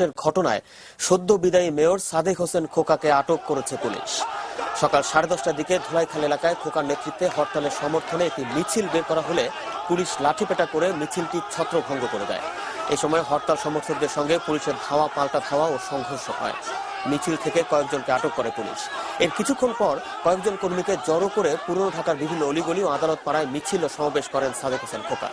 সংঘর্ষের ঘটনায় সদ্য বিদায়ী মেয়র সাদেক হোসেন খোকাকে আটক করেছে পুলিশ। সকাল 10:30টার দিকে ধুলাইখাল এলাকায় খোকার নেতৃত্বে হরতালের সমর্থনে একটি মিছিল বের করা হলে পুলিশ লাঠিপেটা করে মিছিলটি ছত্রভঙ্গ করে দেয়। এ সময় হরতাল সমর্থকদের সঙ্গে পুলিশের ধাওয়া পাল্টা ধাওয়া ও সংঘর্ষ হয়। মিছিল থেকে কয়েকজনকে আটক করে পুলিশ। এর কিছুক্ষণ পর কয়েকজন কর্মীকে জড়ো করে পুরনো ঢাকার বিভিন্ন অলিগলি ও আদালত পাড়ায় মিছিল ও সমাবেশ করেন সাদেক হোসেন খোকা।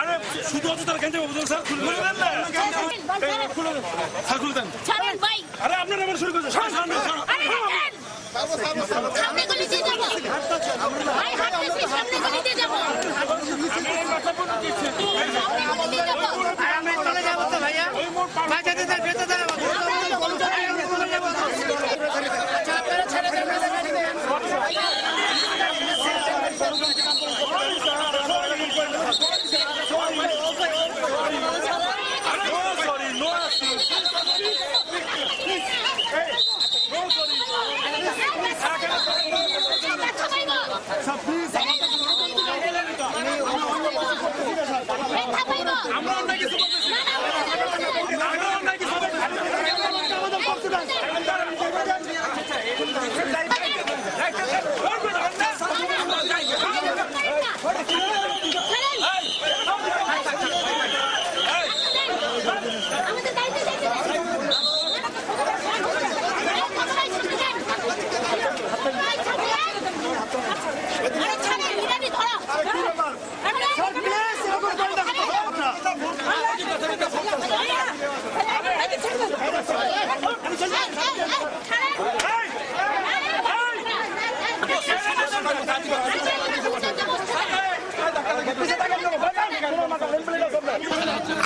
আরে শুধু অত তার কেন বলছেন স্যার খুলে দেন না খুলে দেন স্যার খুলে দেন ছাড়েন ভাই আরে আপনারা আবার শুরু করেছেন সামনে গলিতে যাব ভাই হাঁটতেছি সামনে গলিতে যাব আমি চলে যাব তো ভাইয়া বাজাতে তার ভেতরে দাঁড়াবো ছেড়ে দেন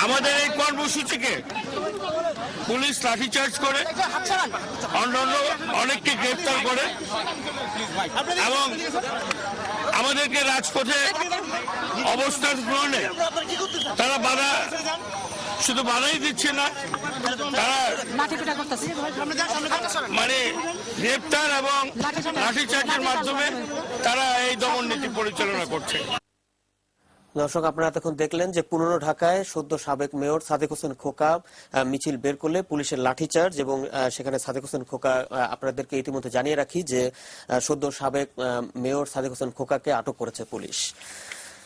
আমাদের এই কর্মসূচিকে পুলিশ লাঠিচার্জ করে অন্যান্য অনেককে গ্রেপ্তার করে এবং আমাদেরকে রাজপথে অবস্থান গ্রহণে তারা বাধা শুধু বাধাই দিচ্ছে না, তারা মানে গ্রেপ্তার এবং লাঠিচার্জের মাধ্যমে তারা এই দমন নীতি পরিচালনা করছে। দর্শক, আপনারা এতক্ষণ দেখলেন যে পুরনো ঢাকায় সদ্য সাবেক মেয়র সাদেক হোসেন খোকা মিছিল বের করলে পুলিশের লাঠিচার্জ, এবং সেখানে সাদেক হোসেন খোকা, আপনাদেরকে ইতিমধ্যে জানিয়ে রাখি যে সদ্য সাবেক মেয়র সাদেক হোসেন খোকাকে আটক করেছে পুলিশ।